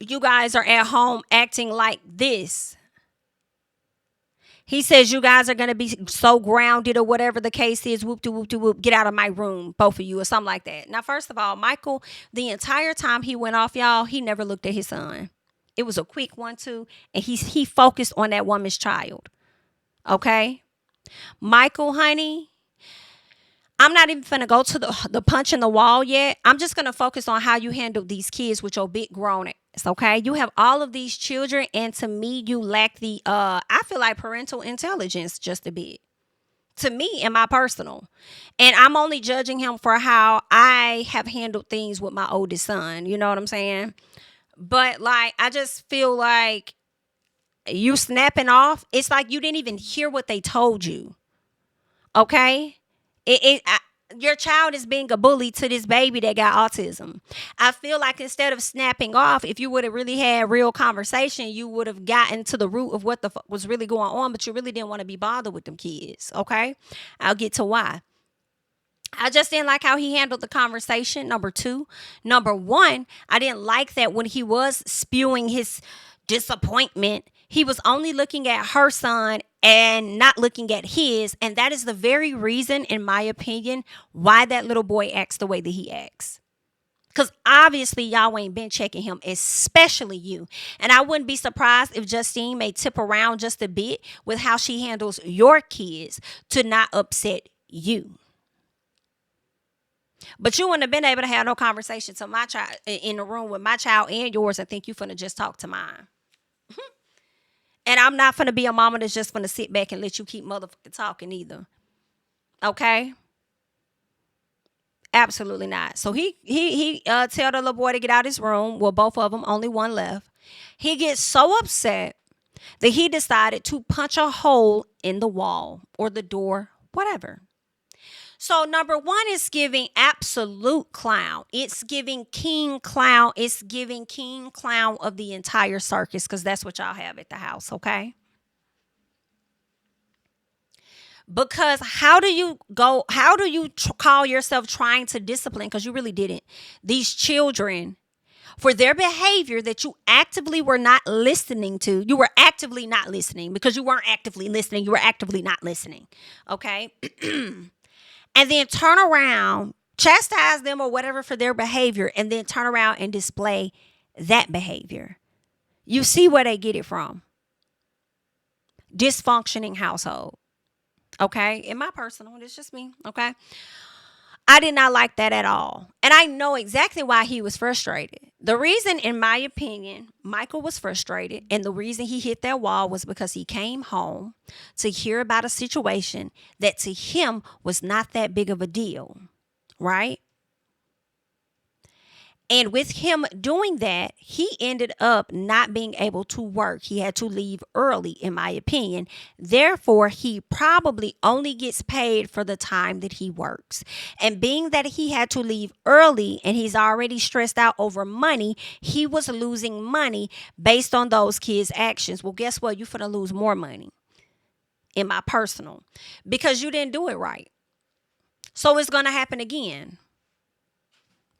you guys are at home acting like this. He says you guys are going to be so grounded or whatever the case is. Whoop de whoop de whoop. Get out of my room, both of you, or something like that. Now, first of all, Michael, the entire time he went off, y'all, he never looked at his son. It was a quick 1-2, and he focused on that woman's child. Okay? Michael, honey, I'm not even finna go to the punch in the wall yet. I'm just going to focus on how you handle these kids with your big grown ass. Okay, you have all of these children, and to me, you lack the I feel like parental intelligence just a bit. To me, in my personal, and I'm only judging him for how I have handled things with my oldest son. You know what I'm saying? But like, I just feel like you snapping off. It's like you didn't even hear what they told you. Okay, your child is being a bully to this baby that got autism. I feel like instead of snapping off, if you would have really had real conversation, you would have gotten to the root of what the fuck was really going on, but you really didn't want to be bothered with them kids, okay? I'll get to why. I just didn't like how he handled the conversation, number 2. Number 1, I didn't like that when he was spewing his disappointment, he was only looking at her son and not looking at his. And that is the very reason, in my opinion, why that little boy acts the way that he acts. Because obviously y'all ain't been checking him, especially you. And I wouldn't be surprised if Justine may tip around just a bit with how she handles your kids to not upset you. But you wouldn't have been able to have no conversation to my child in the room with my child and yours and think you finna just talk to mine. And I'm not finna be a mama that's just finna sit back and let you keep motherfucking talking either. Okay? Absolutely not. So he tell the little boy to get out of his room. Well, both of them, only one left. He gets so upset that he decided to punch a hole in the wall or the door, whatever. So number 1 is giving absolute clown. It's giving king clown. It's giving king clown of the entire circus, because that's what y'all have at the house, okay? Because how do you call yourself trying to discipline, because you really didn't, these children for their behavior that you actively were not listening to? You were actively not listening, because you weren't actively listening. You were actively not listening, okay? And then turn around, chastise them or whatever for their behavior, and then turn around and display that behavior. You see where they get it from. Dysfunctioning household. Okay? In my personal, it's just me. Okay? I did not like that at all. And I know exactly why he was frustrated. The reason, in my opinion, Michael was frustrated, and the reason he hit that wall was because he came home to hear about a situation that to him was not that big of a deal. Right? And with him doing that, he ended up not being able to work. He had to leave early, in my opinion. Therefore, he probably only gets paid for the time that he works. And being that he had to leave early and he's already stressed out over money, he was losing money based on those kids' actions. Well, guess what? You're finna lose more money, in my personal, because you didn't do it right. So it's going to happen again.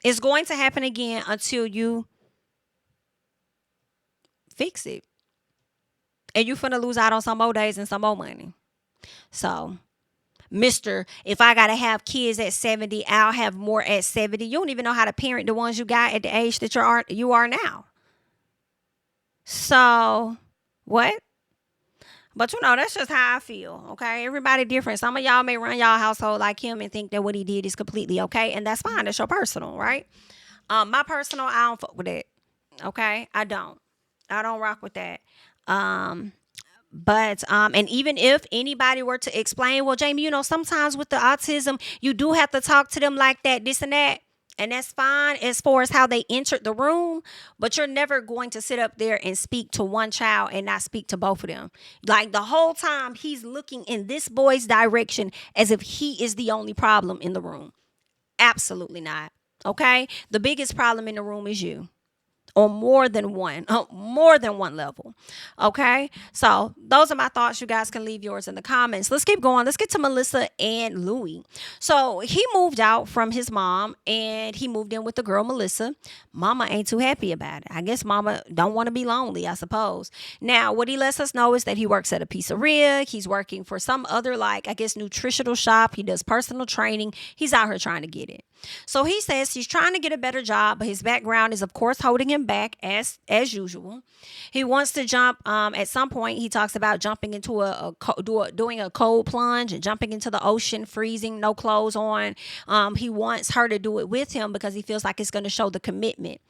It's going to happen again until you fix it. And you finna lose out on some more days and some more money. So, Mr. If I gotta have kids at 70, I'll have more at 70. You don't even know how to parent the ones you got at the age that you are now. So, what? But that's just how I feel, okay? Everybody different. Some of y'all may run y'all household like him and think that what he did is completely okay, and that's fine. That's your personal, right? My personal, I don't fuck with that. Okay, I don't. I don't rock with that. Um, but and even if anybody were to explain, well, Jami, sometimes with the autism, you do have to talk to them like that, this and that. And that's fine as far as how they entered the room, but you're never going to sit up there and speak to one child and not speak to both of them. Like the whole time he's looking in this boy's direction as if he is the only problem in the room. Absolutely not. Okay? The biggest problem in the room is you, on more than one level. Okay, so those are my thoughts. You guys can leave yours in the comments. Let's keep going. Let's get to Melissa and Louis. So he moved out from his mom and he moved in with the girl Melissa. Mama ain't too happy about it. I guess mama don't want to be lonely, I suppose. Now what he lets us know is that he works at a pizzeria. He's working for some other, like, I guess, nutritional shop. He does personal training. He's out here trying to get it. So he says he's trying to get a better job, but his background is, of course, holding him back as usual. He wants to jump. At some point, he talks about jumping into doing a cold plunge and jumping into the ocean, freezing, no clothes on. He wants her to do it with him because he feels like it's going to show the commitment.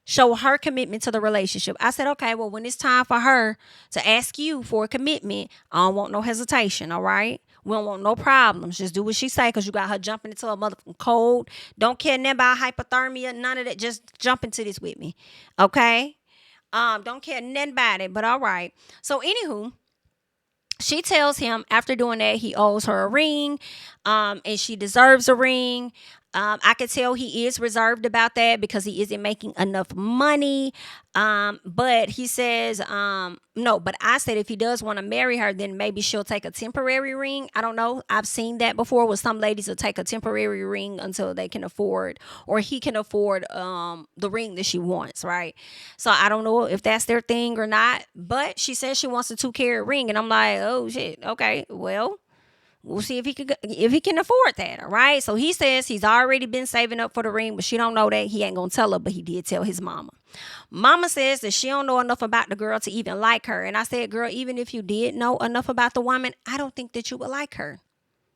Show her commitment to the relationship. I said, okay, well, when it's time for her to ask you for a commitment, I don't want no hesitation, all right? We don't want no problems. Just do what she say, because you got her jumping into a motherfucking cold. Don't care nothing about hypothermia, none of that. Just jump into this with me, okay? Don't care nothing about it, but all right. So, anywho, she tells him after doing that, he owes her a ring, and she deserves a ring. I could tell he is reserved about that because he isn't making enough money. But he says, no, but I said if he does want to marry her, then maybe she'll take a temporary ring. I don't know. I've seen that before where some ladies will take a temporary ring until they can afford, or he can afford, the ring that she wants, right? So I don't know if that's their thing or not, but she says she wants a 2-carat ring. And I'm like, oh shit. Okay, well, we'll see if he can afford that. All right. So he says he's already been saving up for the ring, but she don't know that. He ain't gonna tell her, but he did tell his mama. Mama says that she don't know enough about the girl to even like her. And I said, girl, even if you did know enough about the woman, I don't think that you would like her,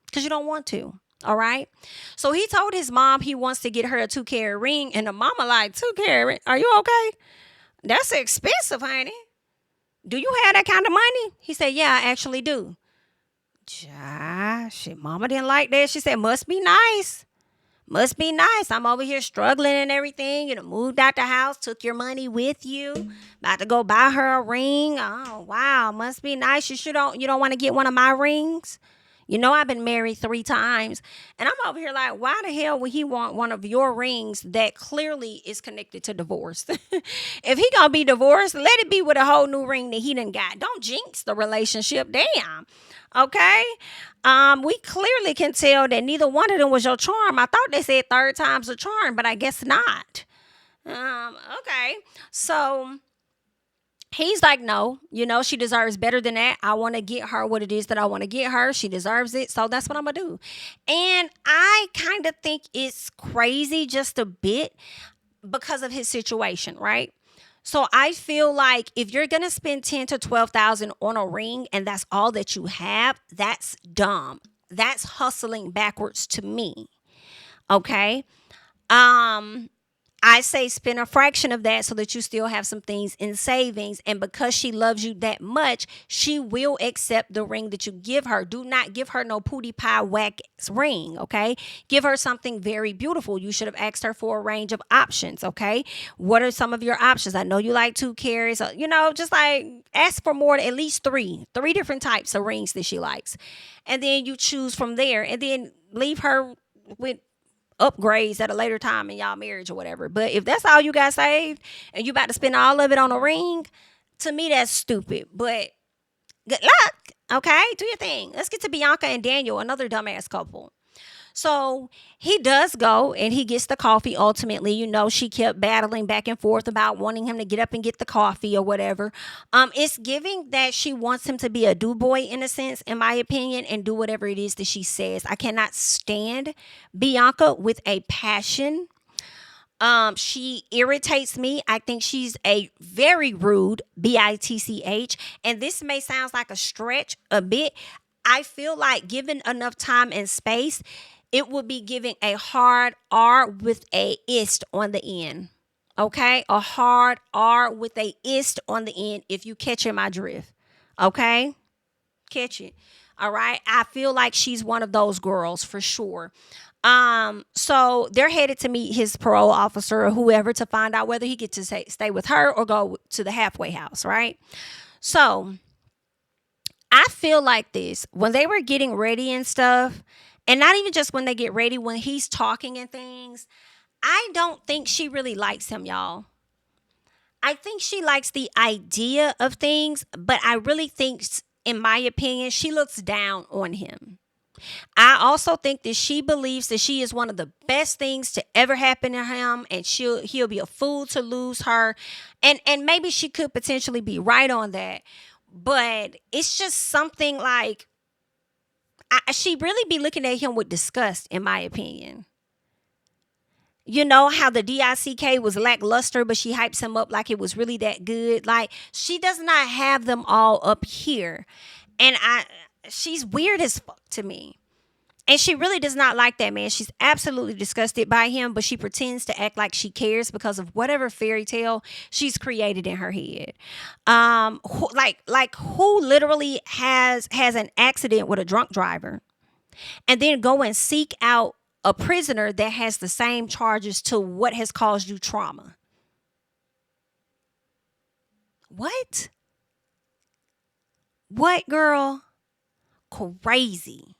because you don't want to. All right. So he told his mom he wants to get her a 2-carat ring, and the mama like, 2-carat? Are you okay? That's expensive, honey. Do you have that kind of money? He said, yeah, I actually do. Shit, mama didn't like that. She said, must be nice. Must be nice. I'm over here struggling and everything. Moved out the house, took your money with you. About to go buy her a ring. Oh, wow. Must be nice. You don't want to get one of my rings? I've been married 3 times. And I'm over here like, why the hell would he want one of your rings that clearly is connected to divorce? If he gonna be divorced, let it be with a whole new ring that he done got. Don't jinx the relationship. Damn. Okay. We clearly can tell that neither one of them was your charm. I thought they said 3rd time's a charm, but I guess not. Okay. So he's like, no, she deserves better than that. I want to get her what it is that I want to get her. She deserves it. So that's what I'm going to do. And I kind of think it's crazy just a bit because of his situation, right? So I feel like if you're going to spend 10 to 12,000 on a ring and that's all that you have, that's dumb. That's hustling backwards to me. Okay. I I say spend a fraction of that so that you still have some things in savings. And because she loves you that much, she will accept the ring that you give her. Do not give her no pootie pie wax ring, okay? Give her something very beautiful. You should have asked her for a range of options, okay? What are some of your options? I know you like 2 carats, just like ask for more, at least three different types of rings that she likes. And then you choose from there and then leave her with upgrades at a later time in y'all marriage or whatever. But if that's all you got saved and you about to spend all of it on a ring, to me that's stupid. But good luck. Okay, do your thing. Let's get to Bianca and Daniel, another dumbass couple. So he does go and he gets the coffee ultimately. She kept battling back and forth about wanting him to get up and get the coffee or whatever. It's giving that she wants him to be a do boy in a sense, in my opinion, and do whatever it is that she says. I cannot stand Bianca with a passion. She irritates me. I think she's a very rude bitch. And this may sound like a stretch a bit. I feel like given enough time and space, it would be giving a hard R with a ist on the end. Okay? A hard R with a ist on the end if you catch my drift. Okay? Catch it. All right? I feel like she's one of those girls for sure. So they're headed to meet his parole officer or whoever to find out whether he gets to stay with her or go to the halfway house, right? So I feel like this, when they were getting ready and stuff, and not even just when they get ready, when he's talking and things, I don't think she really likes him, y'all. I think she likes the idea of things, but I really think, in my opinion, she looks down on him. I also think that she believes that she is one of the best things to ever happen to him, and he'll be a fool to lose her. And maybe she could potentially be right on that. But it's just something like she really be looking at him with disgust, in my opinion. You know how the DICK was lackluster, but she hypes him up like it was really that good. Like, she does not have them all up here. And she's weird as fuck to me. And she really does not like that man. She's absolutely disgusted by him, but she pretends to act like she cares because of whatever fairy tale she's created in her head. Who literally has an accident with a drunk driver and then go and seek out a prisoner that has the same charges to what has caused you trauma? What? What, girl? Crazy.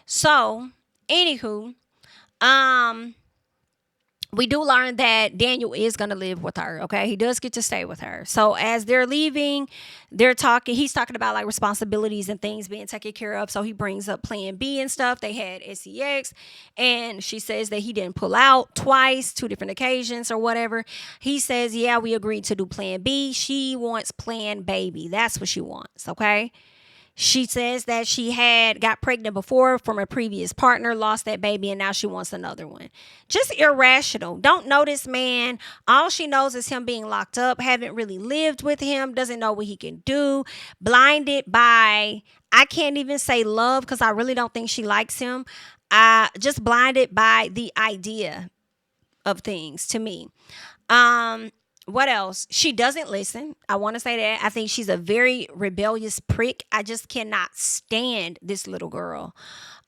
So, anywho, we do learn that Daniel is going to live with her, okay? He does get to stay with her. So as they're leaving, he's talking about like responsibilities and things being taken care of. So he brings up plan B and stuff. They had sex, and she says that he didn't pull out twice, 2 different occasions or whatever. He says, yeah, we agreed to do plan B. She wants plan baby. That's what she wants, okay? She says that she had got pregnant before from a previous partner, lost that baby, and now she wants another one. Just irrational. Don't know this man. All she knows is him being locked up, haven't really lived with him, doesn't know what he can do, blinded by, I can't even say love because I really don't think she likes him. Just blinded by the idea of things to me. What else? She doesn't listen. I want to say that. I think she's a very rebellious prick. I just cannot stand this little girl.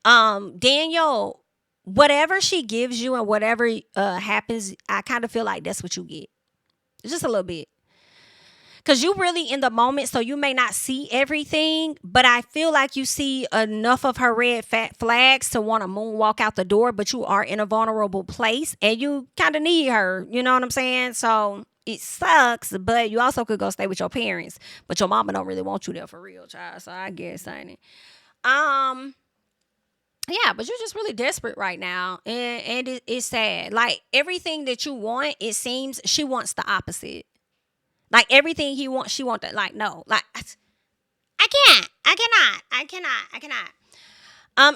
Daniel, whatever she gives you and whatever happens, I kind of feel like that's what you get. Just a little bit. Because you really in the moment, so you may not see everything, but I feel like you see enough of her red flags to want to moonwalk out the door, but you are in a vulnerable place and you kind of need her. You know what I'm saying? So it sucks, but you also could go stay with your parents, but your mama don't really want you there for real, child. So I guess, ain't it? Yeah, but you're just really desperate right now, and it's sad. Like everything that you want, it seems she wants the opposite. Like everything he wants, she wants that. Like no, like I cannot.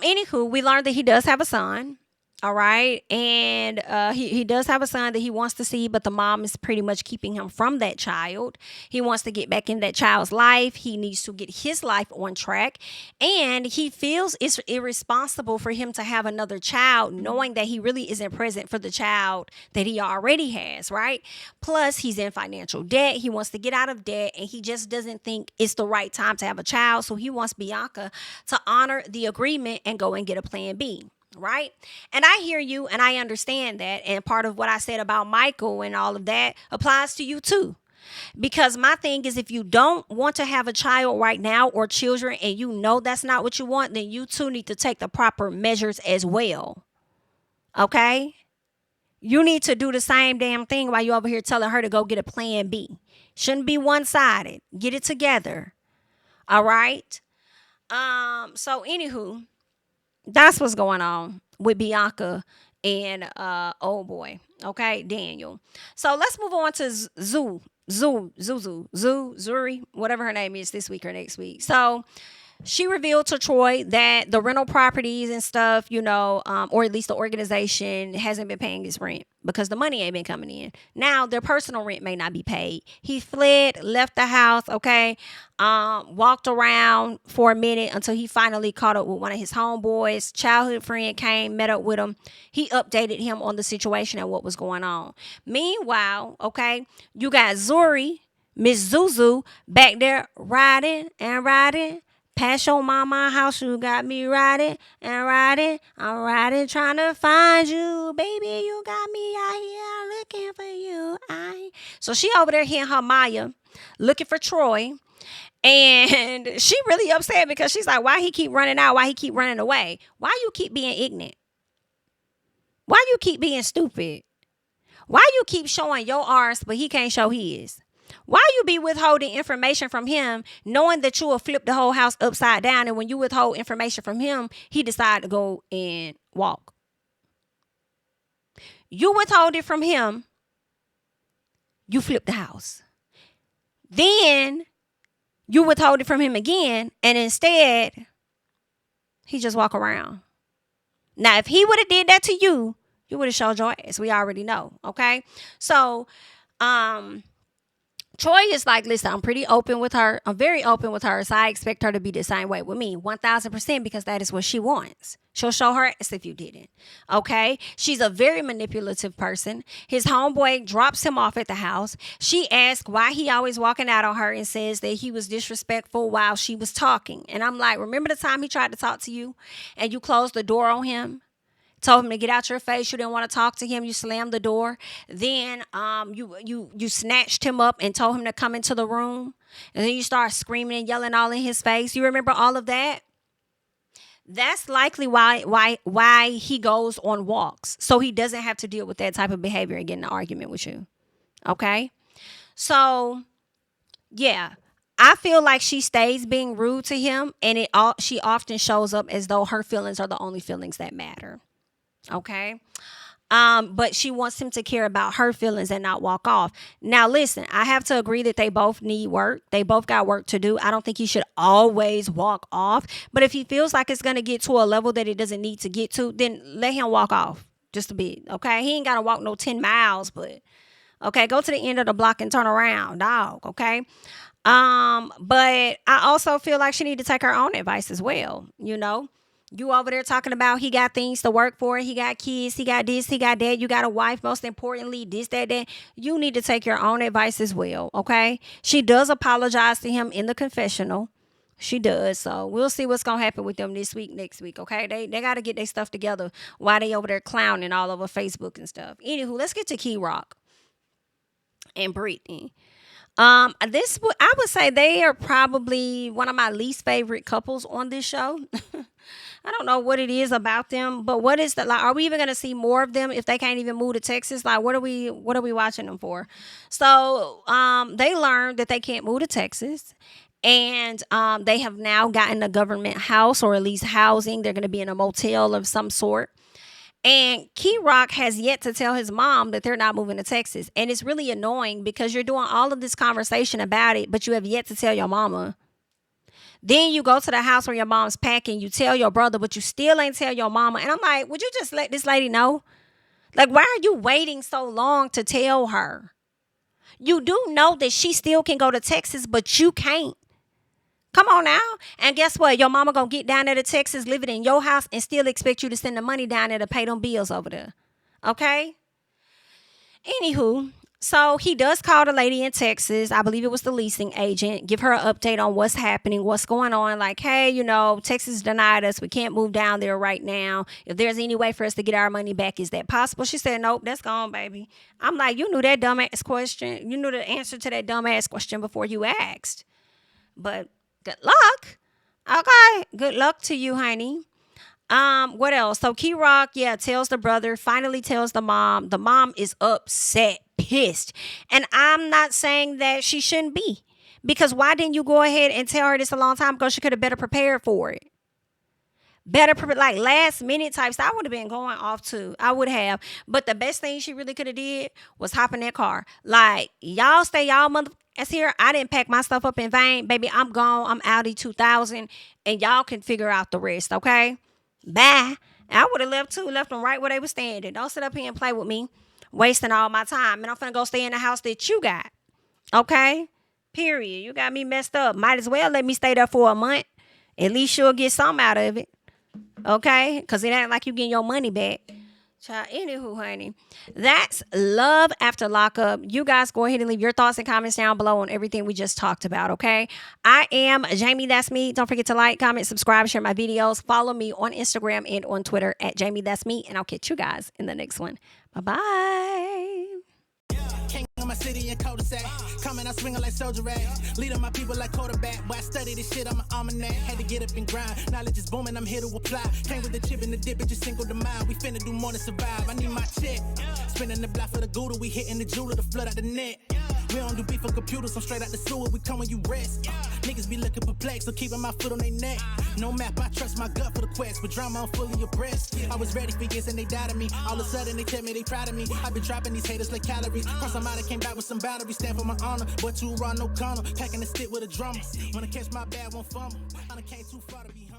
Anywho, we learned that he does have a son. All right. And he does have a son that he wants to see, but the mom is pretty much keeping him from that child. He wants to get back in that child's life. He needs to get his life on track. And he feels it's irresponsible for him to have another child, knowing that he really isn't present for the child that he already has, right? Plus, he's in financial debt. He wants to get out of debt, and he just doesn't think it's the right time to have a child. So he wants Bianca to honor the agreement and go and get a plan B. Right. And I hear you and I understand that. And part of what I said about Michael and all of that applies to you too. Because my thing is, if you don't want to have a child right now or children and you know that's not what you want, then you too need to take the proper measures as well. Okay. You need to do the same damn thing while you're over here telling her to go get a plan B. Shouldn't be one sided. Get it together. All right. So anywho, that's what's going on with Bianca and old boy. Okay, Daniel. So let's move on to Zuri, whatever her name is this week or next week. So she revealed to Troy that the rental properties and stuff, or at least the organization hasn't been paying his rent because the money ain't been coming in. Now, their personal rent may not be paid. He fled, left the house, okay, walked around for a minute until he finally caught up with one of his homeboys. Childhood friend came, met up with him. He updated him on the situation and what was going on. Meanwhile, okay, you got Zuri, Miss Zuzu, back there riding and riding. Pass your mama house, you got me riding and riding. I'm riding, trying to find you. Baby, you got me out here looking for you. So she over there hitting her Maya, looking for Troy. And she really upset because she's like, why he keep running out? Why he keep running away? Why you keep being ignorant? Why you keep being stupid? Why you keep showing your arse, but he can't show his? Why you be withholding information from him, knowing that you will flip the whole house upside down, and when you withhold information from him, he decide to go and walk. You withhold it from him, you flip the house. Then you withhold it from him again, and instead, he just walk around. Now, if he would have did that to you, you would have showed your ass. We already know, okay? So, Troy is like, listen, I'm pretty open with her. I'm very open with her. So I expect her to be the same way with me. 1000%, because that is what she wants. She'll show her ass if you didn't. Okay. She's a very manipulative person. His homeboy drops him off at the house. She asks why he always walking out on her and says that he was disrespectful while she was talking. And I'm like, remember the time he tried to talk to you and you closed the door on him? Told him to get out your face. You didn't want to talk to him. You slammed the door. Then you snatched him up and told him to come into the room. And then you start screaming and yelling all in his face. You remember all of that? That's likely why he goes on walks. So he doesn't have to deal with that type of behavior and get in an argument with you. Okay? So, yeah. I feel like she stays being rude to him, and she often shows up as though her feelings are the only feelings that matter. Okay. But she wants him to care about her feelings and not walk off. Now, listen, I have to agree that they both need work. They both got work to do. I don't think he should always walk off. But if he feels like it's going to get to a level that it doesn't need to get to, then let him walk off just a bit. Okay. He ain't got to walk no 10 miles, but okay, go to the end of the block and turn around, dog. Okay. But I also feel like she need to take her own advice as well. You over there talking about he got things to work for. He got kids. He got this. He got that. You got a wife. Most importantly, this, that. You need to take your own advice as well. Okay. She does apologize to him in the confessional. She does. So we'll see what's going to happen with them this week, next week. Okay. They got to get their stuff together while they over there clowning all over Facebook and stuff. Anywho, let's get to Key Rock and Brittany. I would say they are probably one of my least favorite couples on this show. I don't know what it is about them, but what is are we even going to see more of them if they can't even move to Texas? Like, what are we watching them for? So, they learned that they can't move to Texas, and they have now gotten a government house, or at least housing. They're going to be in a motel of some sort. And Key Rock has yet to tell his mom that they're not moving to Texas. And it's really annoying because you're doing all of this conversation about it, but you have yet to tell your mama. Then you go to the house where your mom's packing. You tell your brother, but you still ain't tell your mama. And I'm like, would you just let this lady know? Like, why are you waiting so long to tell her? You do know that she still can go to Texas, but you can't. Come on now. And guess what? Your mama gonna get down there to Texas, live it in your house, and still expect you to send the money down there to pay them bills over there. Okay? Anywho, so he does call the lady in Texas. I believe it was the leasing agent. Give her an update on what's happening, what's going on. Like, hey, Texas denied us. We can't move down there right now. If there's any way for us to get our money back, is that possible? She said, nope, that's gone, baby. I'm like, you knew that dumbass question. You knew the answer to that dumbass question before you asked. But good luck. Okay, good luck to you, honey. What else? So Key Rock, tells the brother, finally tells the mom. The mom is upset, pissed. And I'm not saying that she shouldn't be. Because why didn't you go ahead and tell her this a long time ago? She could have better prepared for it. Like last minute types. I would have been going off too. I would have. But the best thing she really could have did was hop in that car. Like, y'all stay y'all motherfuckers here. I didn't pack my stuff up in vain. Baby, I'm gone. I'm Audi 2000. And y'all can figure out the rest, okay? Bye. I would have left them right where they were standing. Don't sit up here and play with me, wasting all my time. And I'm finna go stay in the house that you got. Okay? Period. You got me messed up. Might as well let me stay there for a month. At least you'll get something out of it. Okay? Because it ain't like you getting your money back. Child, anywho, honey, that's love after lockup. You guys go ahead and leave your thoughts and comments down below on everything we just talked about, okay? I am Jami, that's me. Don't forget to like, comment, subscribe, share my videos. Follow me on Instagram and on Twitter at Jami, that's me. And I'll catch you guys in the next one. Bye-bye. King of my city and cul-de-sac. Coming out swinging like soldier rag. Leading my people like quarterback. Boy, I study this shit, I'm an almanac. Had to get up and grind. Knowledge is booming, I'm here to apply. Came with the chip and the dip, it just single the mind. We finna do more than survive. I need my check. Spinning the block for the Gouda. We hitting the jeweler to flood out the net. We don't do beef for computers, I'm straight out the sewer. We come when you rest. Niggas be looking perplexed, so keeping my foot on their neck. No map, I trust my gut for the quest. With drama, I'm fully abreast. I was ready for years and they doubted me. All of a sudden they tell me they proud of me. I've been dropping these haters like calories. Cross them out, I came back with some batteries. Stand for my honor, but too raw, no corner. Packing the stick with a drummer. Wanna catch my bad, won't fumble. I done came too far to be